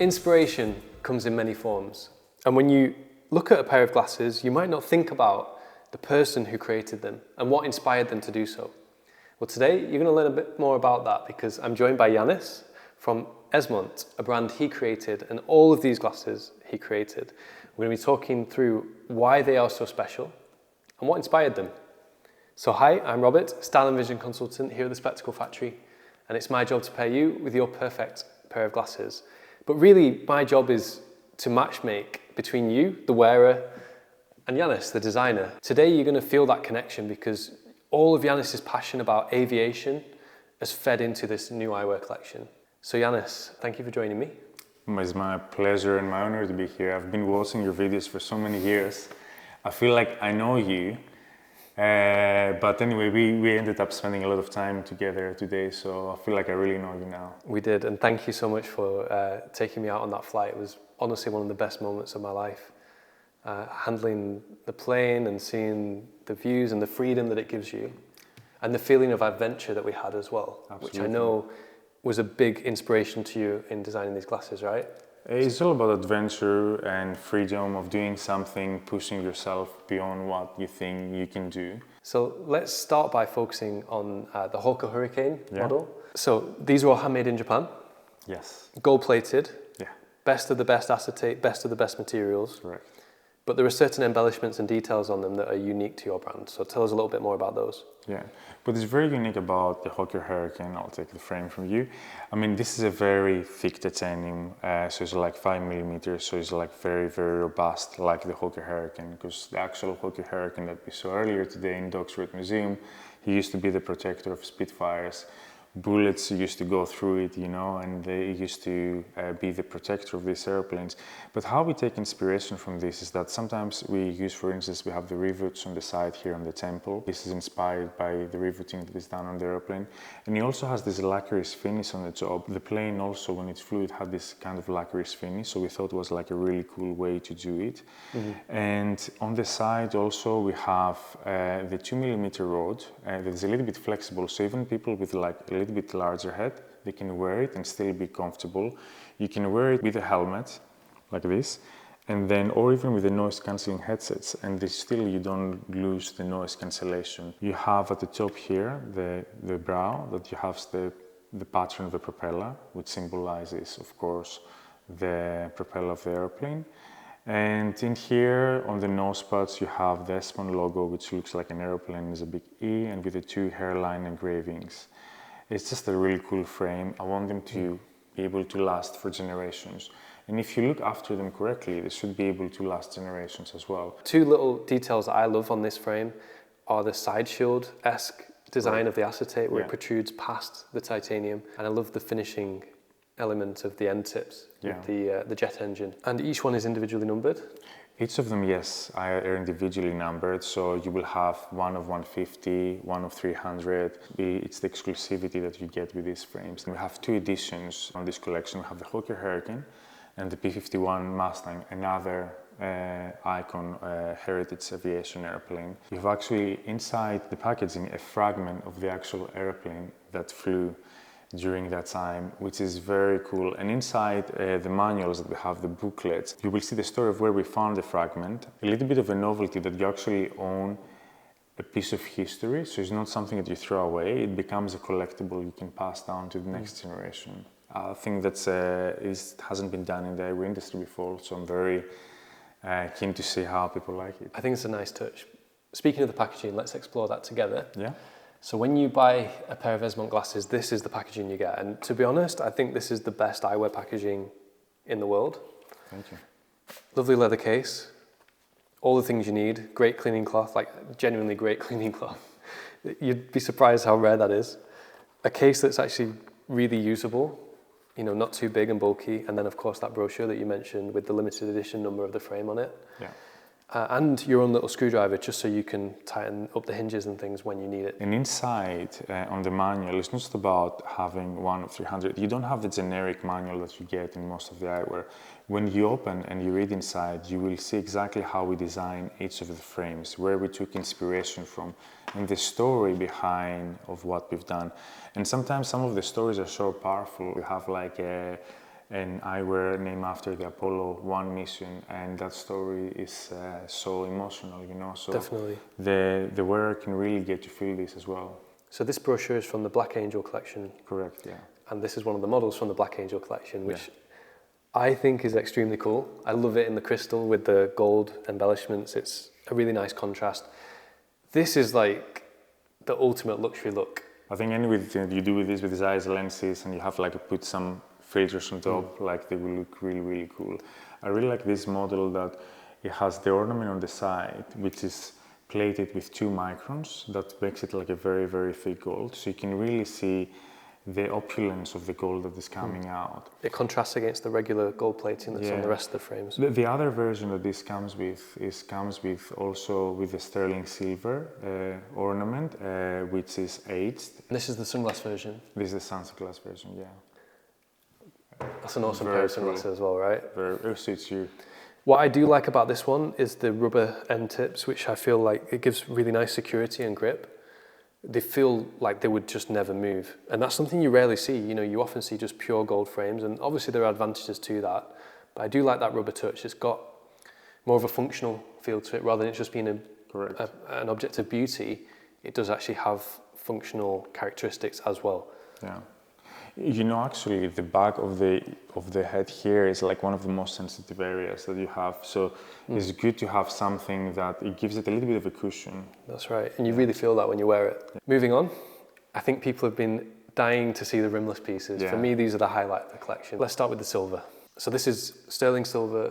Inspiration comes in many forms. And when you look at a pair of glasses, you might not think about the person who created them and what inspired them to do so. Well, today you're going to learn a bit more about that because I'm joined by Yannis from Esmont, a brand he created, and all of these glasses he created. We're going to be talking through why they are so special and what inspired them. So hi, I'm Robert, Style and Vision Consultant here at the Spectacle Factory, and it's my job to pair you with your perfect pair of glasses. But really, my job is to matchmake between you, the wearer, and Yannis, the designer. Today you're going to feel that connection because all of Yannis' passion about aviation has fed into this new eyewear collection. So Yannis, thank you for joining me. It's my pleasure and my honor to be here. I've been watching your videos for so many years. I feel like I know you. But anyway, we ended up spending a lot of time together today, so I feel like I really know you now. We did, and thank you so much for taking me out on that flight. It was honestly one of the best moments of my life. Handling the plane and seeing the views and the freedom that it gives you, and the feeling of adventure that we had as well. Absolutely. Which I know was a big inspiration to you in designing these glasses, right? It's all about adventure and freedom of doing something, pushing yourself beyond what you think you can do. So let's start by focusing on the Hawker Hurricane model. So these are all handmade in Japan. Yes. Gold plated. Yeah. Best of the best acetate, best of the best materials. Correct. But there are certain embellishments and details on them that are unique to your brand. So tell us a little bit more about those. Yeah, what is very unique about the Hawker Hurricane, I'll take the frame from you. I mean, this is a very thick titanium, so it's like 5 millimeters, so it's like very, very robust, like the Hawker Hurricane, because the actual Hawker Hurricane that we saw earlier today in Docksworth Museum, he used to be the protector of Spitfires. Bullets used to go through it, you know, and they used to be the protector of these airplanes. But how we take inspiration from this is that sometimes we use, for instance, we have the rivets on the side here on the temple. This is inspired by the riveting that is done on the airplane. And it also has this lacquerous finish on the top. The plane also, when it flew, it had this kind of lacquerous finish, so we thought it was like a really cool way to do it. Mm-hmm. And on the side also we have the 2 millimeter rod that is a little bit flexible, so even people with like a little bit larger head, they can wear it and still be comfortable. You can wear it with a helmet, like this, and then, or even with the noise cancelling headsets, and still you don't lose the noise cancellation. You have at the top here, the brow, that you have the pattern of the propeller, which symbolizes, of course, the propeller of the airplane. And in here, on the nose pads, you have the Esmont logo, which looks like an airplane, is a big E, and with the 2 hairline engravings. It's just a really cool frame. I want them to be able to last for generations. And if you look after them correctly, they should be able to last generations as well. 2 little details that I love on this frame are the side shield-esque design of the acetate, where it protrudes past the titanium. And I love the finishing element of the end tips with the jet engine. And each one is individually numbered? Each of them, yes, are individually numbered, so you will have one of 150, one of 300. It's the exclusivity that you get with these frames. And we have 2 editions on this collection. We have the Hawker Hurricane and the P-51 Mustang, another icon heritage aviation airplane. You have actually inside the packaging a fragment of the actual airplane that flew during that time, which is very cool. And inside the manuals that we have, the booklets, you will see the story of where we found the fragment. A little bit of a novelty that you actually own a piece of history, so it's not something that you throw away. It becomes a collectible you can pass down to the next generation. I think that hasn't been done in the eyewear industry before, so I'm very keen to see how people like it. I think it's a nice touch. Speaking of the packaging, let's explore that together. Yeah. So when you buy a pair of Esmont glasses, this is the packaging you get. And to be honest, I think this is the best eyewear packaging in the world. Thank you. Lovely leather case, all the things you need, great cleaning cloth, like genuinely great cleaning cloth. You'd be surprised how rare that is. A case that's actually really usable, you know, not too big and bulky. And then of course that brochure that you mentioned with the limited edition number of the frame on it. Yeah. And your own little screwdriver, just so you can tighten up the hinges and things when you need it. And inside, on the manual, it's not just about having one of 300. You don't have the generic manual that you get in most of the eyewear. When you open and you read inside, you will see exactly how we design each of the frames, where we took inspiration from, and the story behind of what we've done. And sometimes some of the stories are so powerful. We have like a an eyewear named after the Apollo 1 mission, and that story is so emotional, you know. So Definitely. the wearer can really get to feel this as well. So this brochure is from the Black Angel collection. Correct, yeah. And this is one of the models from the Black Angel collection, which I think is extremely cool. I love it in the crystal with the gold embellishments. It's a really nice contrast. This is like the ultimate luxury look. I think anything you do with this, with these eyes lenses, and you have like put some filters on top, like they will look really, really cool. I really like this model that it has the ornament on the side, which is plated with 2 microns. That makes it like a very, very thick gold. So you can really see the opulence of the gold that is coming out. It contrasts against the regular gold plating that's on the rest of the frames. The other version that this comes with comes with also with the sterling silver ornament, which is aged. And this is the sunglass version. This is the sunglass version, yeah. That's an awesome pair of sunglasses as well, right? It suits you. What I do like about this one is the rubber end tips, which I feel like it gives really nice security and grip. They feel like they would just never move. And that's something you rarely see. You know, you often see just pure gold frames, and obviously there are advantages to that. But I do like that rubber touch. It's got more of a functional feel to it rather than it just being an object of beauty. It does actually have functional characteristics as well. Yeah. You know, actually, the back of the head here is like one of the most sensitive areas that you have. So it's good to have something that it gives it a little bit of a cushion. That's right, and you really feel that when you wear it. Yeah. Moving on, I think people have been dying to see the rimless pieces. For me, these are the highlight of the collection. Let's start with the silver. So this is sterling silver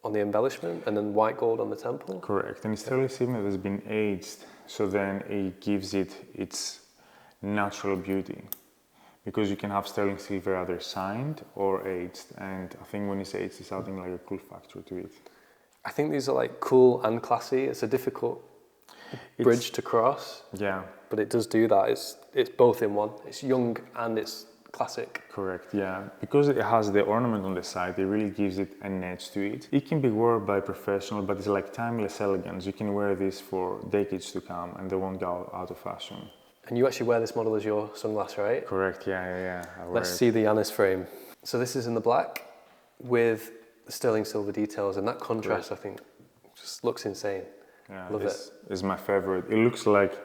on the embellishment and then white gold on the temple? Correct, and it's sterling silver that has been aged, so then it gives it its natural beauty. Because you can have sterling silver either signed or aged, and I think when it's aged, it's adding like a cool factor to it. I think these are like cool and classy. It's a difficult bridge to cross. Yeah. But it does do that. It's both in one. It's young and it's classic. Correct, yeah. Because it has the ornament on the side, it really gives it an edge to it. It can be worn by professional, but it's like timeless elegance. You can wear this for decades to come and they won't go out of fashion. And you actually wear this model as your sunglass, right? Correct, yeah. Let's see the Yannis frame. So this is in the black with the sterling silver details, and that contrast, I think, just looks insane. Yeah, Love it. It's my favorite. It looks like,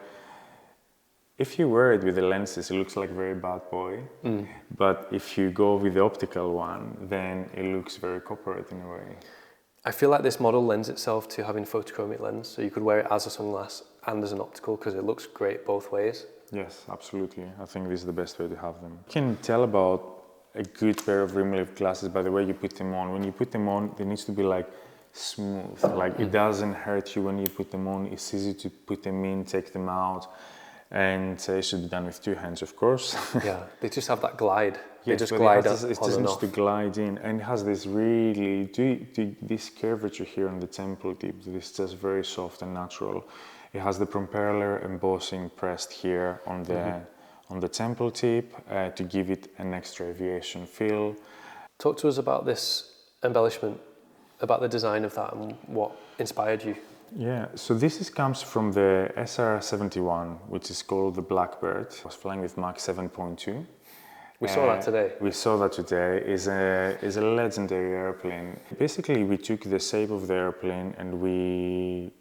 if you wear it with the lenses, it looks like very bad boy. But if you go with the optical one, then it looks very corporate in a way. I feel like this model lends itself to having photochromic lens, so you could wear it as a sunglass and as an optical because it looks great both ways. Yes, absolutely. I think this is the best way to have them. You can tell about a good pair of Rimless glasses by the way you put them on. When you put them on, they need to be like smooth. Like it doesn't hurt you when you put them on. It's easy to put them in, take them out. And it should be done with 2 hands, of course. Yeah, they just have that glide. Yes, they just glide up. It just needs to glide in, and it has this really this curvature here on the temple tip. This is just very soft and natural. It has the propeller embossing pressed here on the temple tip to give it an extra aviation feel. Talk to us about this embellishment, about the design of that, and what inspired you. Yeah, so this comes from the SR-71, which is called the Blackbird. I was flying with Mach 7.2. We saw that today. We saw that today. It's a legendary airplane. Basically, we took the shape of the airplane and we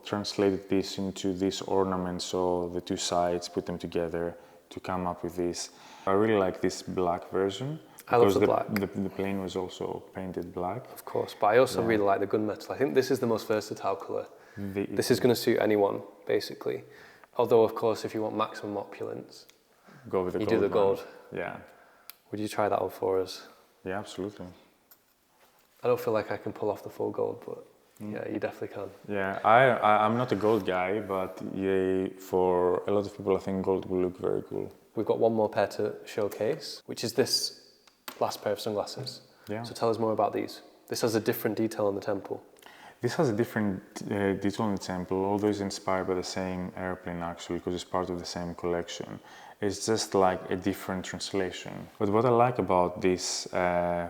translated this into this ornament, so the 2 sides, put them together to come up with this. I really like this black version. I love the black. The plane was also painted black. Of course, but I also really like the gunmetal. I think this is the most versatile colour. This is going to suit anyone, basically. Although, of course, if you want maximum opulence, go with the gold. You do the gold. Yeah. Would you try that on for us? Yeah, absolutely. I don't feel like I can pull off the full gold, but yeah, you definitely can. Yeah, I'm not a gold guy, but yeah, for a lot of people, I think gold will look very cool. We've got one more pair to showcase, which is this last pair of sunglasses. Yeah. So tell us more about these. This has a different detail on the temple. This has a different detail on the temple, although it's inspired by the same airplane actually, because it's part of the same collection. It's just like a different translation. But what I like about this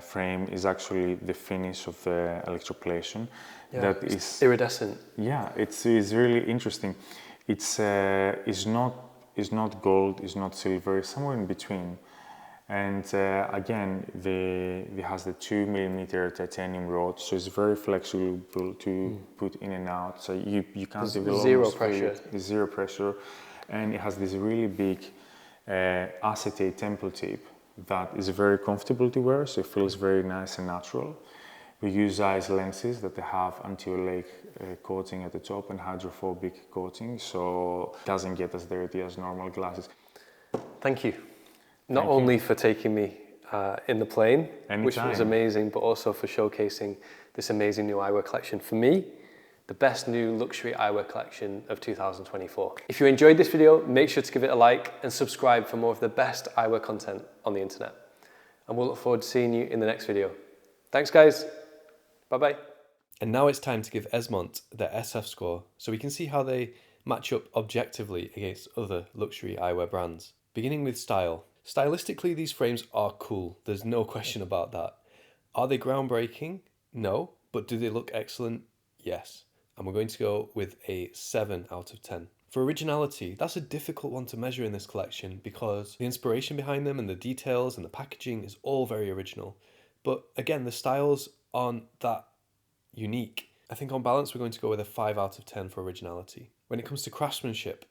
frame is actually the finish of the electroplation. Yeah, that is iridescent. Yeah, it's really interesting. It's not gold, it's not silver, it's somewhere in between. And again, it has the 2mm titanium rod, so it's very flexible to put in and out. So you can't develop zero pressure. There's zero pressure, and it has this really big acetate temple tape that is very comfortable to wear. So it feels very nice and natural. We use eyes lenses that they have anti-lake coating at the top and hydrophobic coating, so it doesn't get as dirty as normal glasses. Thank you. Not only for taking me in the plane, which was amazing, but also for showcasing this amazing new eyewear collection. For me, the best new luxury eyewear collection of 2024. If you enjoyed this video, make sure to give it a like and subscribe for more of the best eyewear content on the internet. And we'll look forward to seeing you in the next video. Thanks, guys. Bye-bye. And now it's time to give Esmont their SF score so we can see how they match up objectively against other luxury eyewear brands. Beginning with style. Stylistically, these frames are cool. There's no question about that. Are they groundbreaking? No. But do they look excellent? Yes. And we're going to go with a 7 out of 10. For originality, that's a difficult one to measure in this collection because the inspiration behind them and the details and the packaging is all very original. But again, the styles aren't that unique. I think on balance, we're going to go with a 5 out of 10 for originality. When it comes to craftsmanship,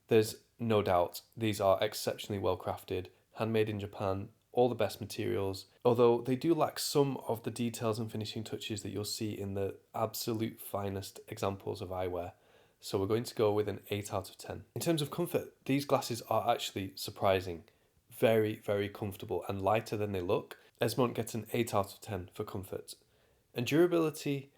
there's no doubt these are exceptionally well crafted, handmade in Japan, all the best materials, although they do lack some of the details and finishing touches that you'll see in the absolute finest examples of eyewear. So we're going to go with an 8 out of 10. In terms of comfort, these glasses are actually surprising. Very, very comfortable and lighter than they look. Esmont gets an 8 out of 10 for comfort. And durability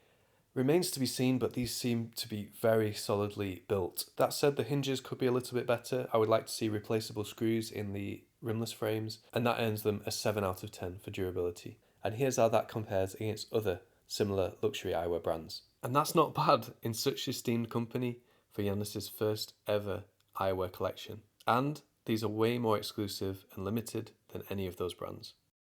remains to be seen, but these seem to be very solidly built. That said, the hinges could be a little bit better. I would like to see replaceable screws in the rimless frames, and that earns them a 7 out of 10 for durability. And here's how that compares against other similar luxury eyewear brands. And that's not bad in such esteemed company for Yannis' first ever eyewear collection. And these are way more exclusive and limited than any of those brands.